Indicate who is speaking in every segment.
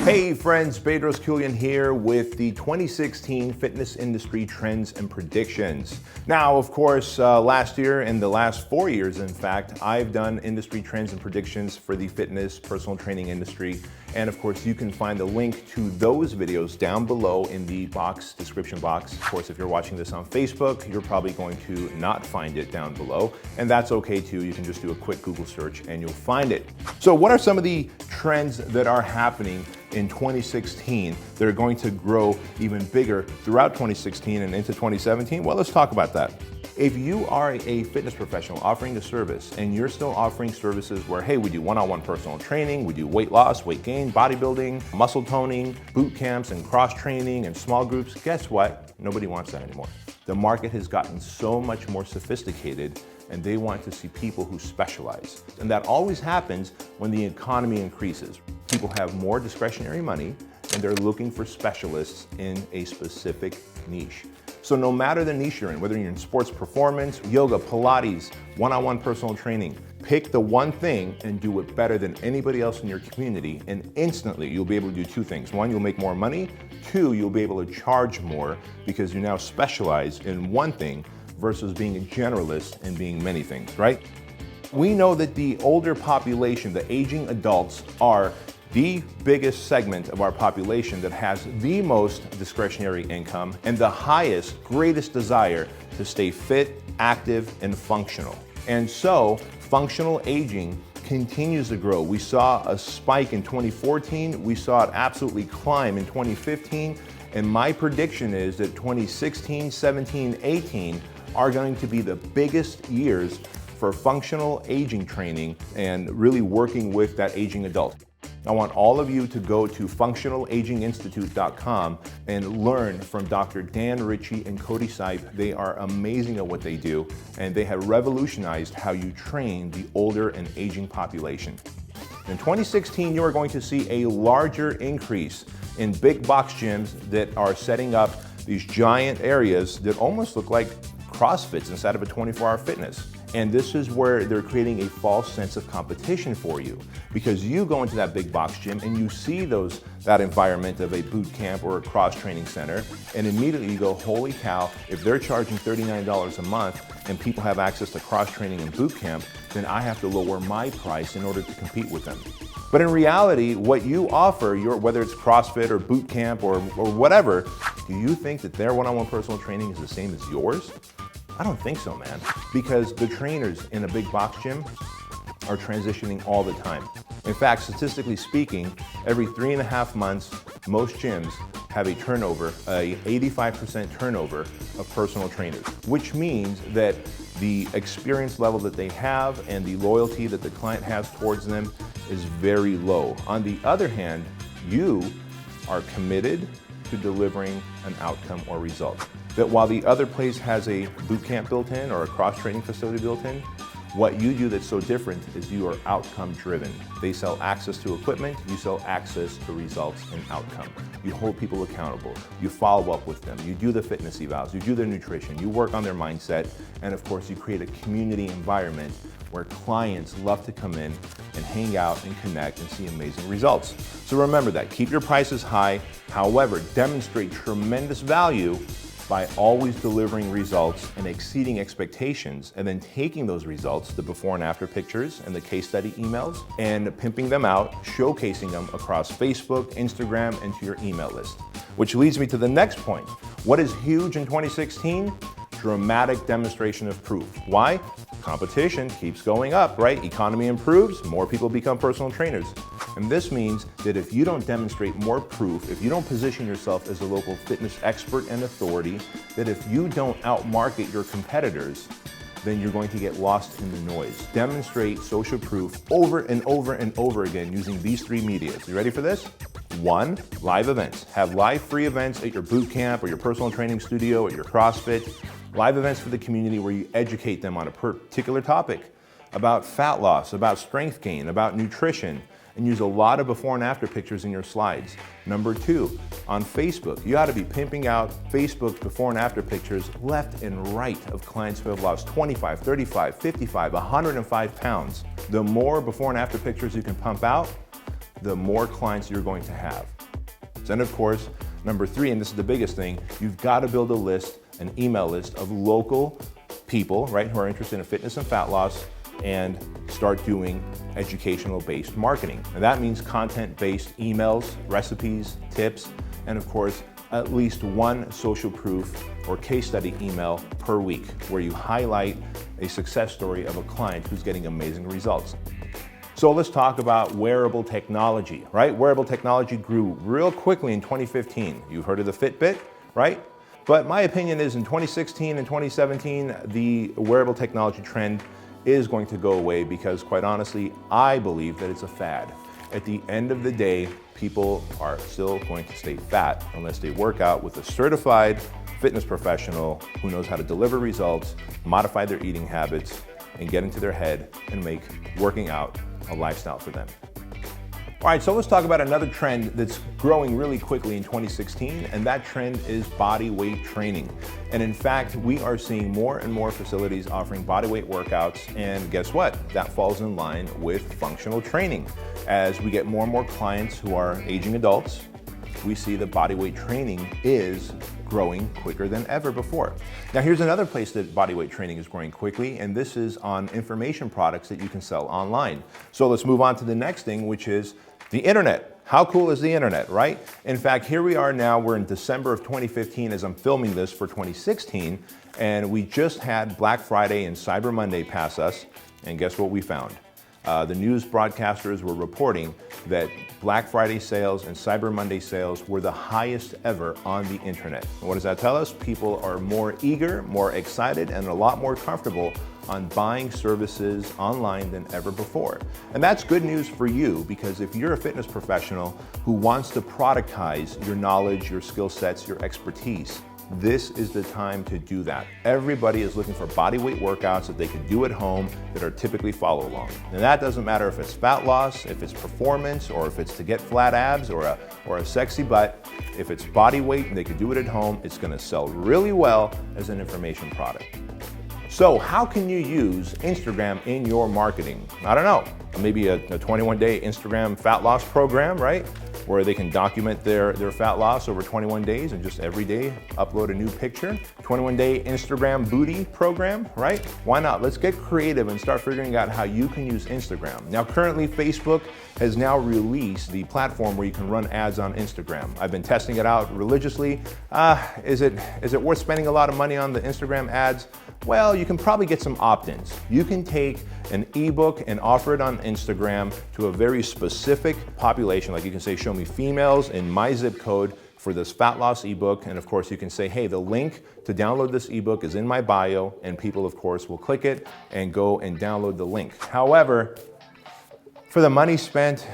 Speaker 1: Hey friends, Bedros Keuilian here with the 2016 Fitness Industry Trends and Predictions. Now, of course, last year and the last 4 years, in fact, I've done industry trends and predictions for the fitness personal training industry. And of course, you can find the link to those videos down below in the description box. Of course, if you're watching this on Facebook, you're probably going to not find it down below. And that's okay too. You can just do a quick Google search and you'll find it. So what are some of the trends that are happening in 2016 that are going to grow even bigger throughout 2016 and into 2017? Well, let's talk about that. If you are a fitness professional offering a service and you're still offering services where, hey, we do one-on-one personal training, we do weight loss, weight gain, bodybuilding, muscle toning, boot camps and cross training and small groups, guess what? Nobody wants that anymore. The market has gotten so much more sophisticated and they want to see people who specialize. And that always happens when the economy increases. People have more discretionary money and they're looking for specialists in a specific niche. So no matter the niche you're in, whether you're in sports performance, yoga, Pilates, one-on-one personal training, pick the one thing and do it better than anybody else in your community, and instantly you'll be able to do two things. One, you'll make more money. Two, you'll be able to charge more because you now specialize in one thing versus being a generalist and being many things, right? We know that the older population, the aging adults, are the biggest segment of our population that has the most discretionary income and the highest, greatest desire to stay fit, active, and functional. And so, functional aging continues to grow. We saw a spike in 2014, we saw it absolutely climb in 2015, and my prediction is that 2016, 17, 18 are going to be the biggest years for functional aging training and really working with that aging adult. I want all of you to go to functionalaginginstitute.com and learn from Dr. Dan Ritchie and Cody Sipe. They are amazing at what they do, and they have revolutionized how you train the older and aging population. In 2016, you are going to see a larger increase in big box gyms that are setting up these giant areas that almost look like CrossFits inside of a 24-hour fitness. And this is where they're creating a false sense of competition for you, because you go into that big box gym and you see that environment of a boot camp or a cross training center, and immediately you go, holy cow, if they're charging $39 a month and people have access to cross training and boot camp, then I have to lower my price in order to compete with them. But in reality, what you offer, whether it's CrossFit or boot camp or whatever, do you think that their one-on-one personal training is the same as yours? I don't think so, man, because the trainers in a big box gym are transitioning all the time. In fact, statistically speaking, every 3.5 months, most gyms have a turnover, a 85% turnover of personal trainers, which means that the experience level that they have and the loyalty that the client has towards them is very low. On the other hand, you are committed to delivering an outcome or result. That while the other place has a boot camp built in or a cross-training facility built in, what you do that's so different is you are outcome driven. They sell access to equipment, you sell access to results and outcome. You hold people accountable, you follow up with them, you do the fitness evals, you do their nutrition, you work on their mindset, and of course you create a community environment where clients love to come in and hang out and connect and see amazing results. So remember that, keep your prices high, however, demonstrate tremendous value by always delivering results and exceeding expectations, and then taking those results, the before and after pictures and the case study emails, and pimping them out, showcasing them across Facebook, Instagram, and to your email list. Which leads me to the next point. What is huge in 2016? Dramatic demonstration of proof. Why? Competition keeps going up, right? Economy improves, more people become personal trainers. And this means that if you don't demonstrate more proof, if you don't position yourself as a local fitness expert and authority, that if you don't outmarket your competitors, then you're going to get lost in the noise. Demonstrate social proof over and over and over again using these three medias. You ready for this? 1, live events. Have live free events at your boot camp or your personal training studio or your CrossFit. Live events for the community where you educate them on a particular topic about fat loss, about strength gain, about nutrition, and use a lot of before and after pictures in your slides. Number 2, on Facebook, you ought to be pimping out Facebook before and after pictures left and right of clients who have lost 25, 35, 55, 105 pounds. The more before and after pictures you can pump out, the more clients you're going to have. Then of course, number 3, and this is the biggest thing, you've got to build a list, an email list of local people, right, who are interested in fitness and fat loss, and start doing educational-based marketing. And that means content-based emails, recipes, tips, and of course, at least one social proof or case study email per week where you highlight a success story of a client who's getting amazing results. So let's talk about wearable technology, right? Wearable technology grew real quickly in 2015. You've heard of the Fitbit, right? But my opinion is in 2016 and 2017, the wearable technology trend is going to go away because, quite honestly, I believe that it's a fad. At the end of the day, people are still going to stay fat unless they work out with a certified fitness professional who knows how to deliver results, modify their eating habits, and get into their head and make working out a lifestyle for them. All right, so let's talk about another trend that's growing really quickly in 2016, and that trend is body weight training. And in fact, we are seeing more and more facilities offering body weight workouts, and guess what? That falls in line with functional training. As we get more and more clients who are aging adults, we see that body weight training is growing quicker than ever before. Now here's another place that body weight training is growing quickly, and this is on information products that you can sell online. So let's move on to the next thing, which is the internet. How cool is the internet, right? In fact, here we are now, we're in December of 2015 as I'm filming this for 2016, and we just had Black Friday and Cyber Monday pass us, and guess what we found? The news broadcasters were reporting that Black Friday sales and Cyber Monday sales were the highest ever on the internet. And what does that tell us? People are more eager, more excited, and a lot more comfortable on buying services online than ever before. And that's good news for you, because if you're a fitness professional who wants to productize your knowledge, your skill sets, your expertise, this is the time to do that. Everybody is looking for body weight workouts that they can do at home that are typically follow along. And that doesn't matter if it's fat loss, if it's performance, or if it's to get flat abs or a sexy butt. If it's body weight and they can do it at home, it's gonna sell really well as an information product. So how can you use Instagram in your marketing? I don't know, maybe a 21-day Instagram fat loss program, right? Where they can document their fat loss over 21 days and just every day upload a new picture. 21-day Instagram booty program, right? Why not? Let's get creative and start figuring out how you can use Instagram. Now, currently Facebook has now released the platform where you can run ads on Instagram. I've been testing it out religiously. Is it worth spending a lot of money on the Instagram ads? Well, you can probably get some opt-ins. You can take an ebook and offer it on Instagram to a very specific population. Like you can say, show me females in my zip code for this fat loss ebook. And of course you can say, hey, the link to download this ebook is in my bio, and people of course will click it and go and download the link. However, for the money spent,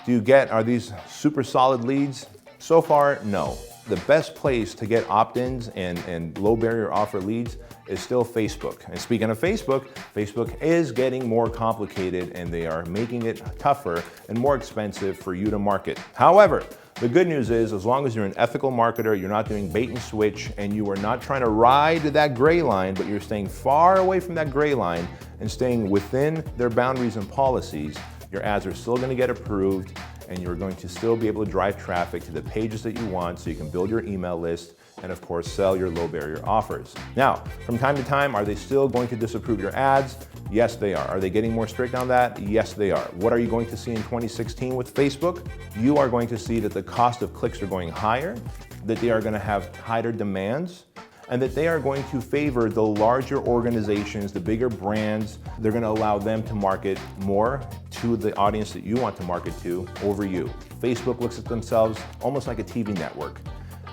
Speaker 1: are these super solid leads? So far, no. The best place to get opt-ins and low barrier offer leads is still Facebook. And speaking of Facebook, Facebook is getting more complicated, and they are making it tougher and more expensive for you to market. However, the good news is, as long as you're an ethical marketer, you're not doing bait and switch, and you are not trying to ride that gray line, but you're staying far away from that gray line and staying within their boundaries and policies, your ads are still going to get approved, and you're going to still be able to drive traffic to the pages that you want so you can build your email list and of course sell your low barrier offers. Now, from time to time, are they still going to disapprove your ads? Yes, they are. Are they getting more strict on that? Yes, they are. What are you going to see in 2016 with Facebook? You are going to see that the cost of clicks are going higher, that they are going to have tighter demands, and that they are going to favor the larger organizations, the bigger brands. They're going to allow them to market more to the audience that you want to market to over you. Facebook looks at themselves almost like a TV network,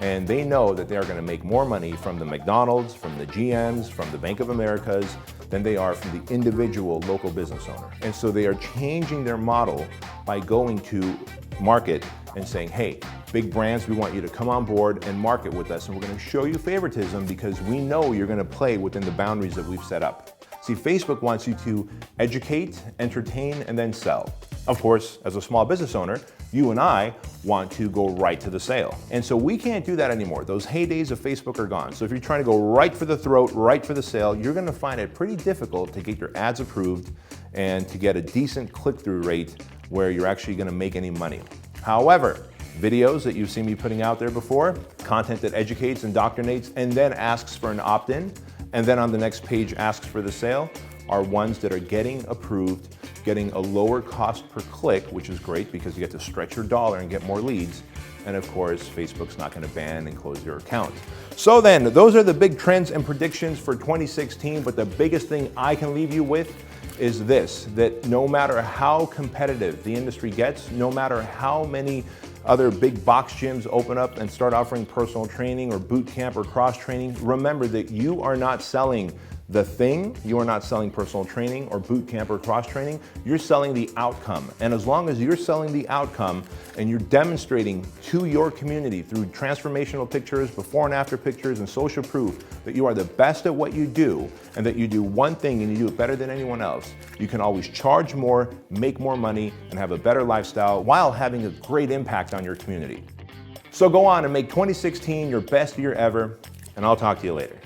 Speaker 1: and they know that they are going to make more money from the McDonald's, from the GMs, from the Bank of Americas than they are from the individual local business owner. And so they are changing their model by going to market and saying, hey, big brands, we want you to come on board and market with us, and we're going to show you favoritism because we know you're going to play within the boundaries that we've set up. See, Facebook wants you to educate, entertain, and then sell. Of course, as a small business owner, you and I want to go right to the sale. And so we can't do that anymore. Those heydays of Facebook are gone. So if you're trying to go right for the throat, right for the sale, you're going to find it pretty difficult to get your ads approved and to get a decent click-through rate where you're actually gonna make any money. However, videos that you've seen me putting out there before, content that educates, indoctrinates, and then asks for an opt-in, and then on the next page asks for the sale, are ones that are getting approved, getting a lower cost per click, which is great because you get to stretch your dollar and get more leads. And of course, Facebook's not going to ban and close your account. So then, those are the big trends and predictions for 2016, but the biggest thing I can leave you with is this, that no matter how competitive the industry gets, no matter how many other big box gyms open up and start offering personal training or boot camp or cross training, remember that you are not selling the thing, you are not selling personal training or boot camp or cross training, you're selling the outcome. And as long as you're selling the outcome and you're demonstrating to your community through transformational pictures, before and after pictures, and social proof that you are the best at what you do and that you do one thing and you do it better than anyone else, you can always charge more, make more money, and have a better lifestyle while having a great impact on your community. So go on and make 2016 your best year ever, and I'll talk to you later.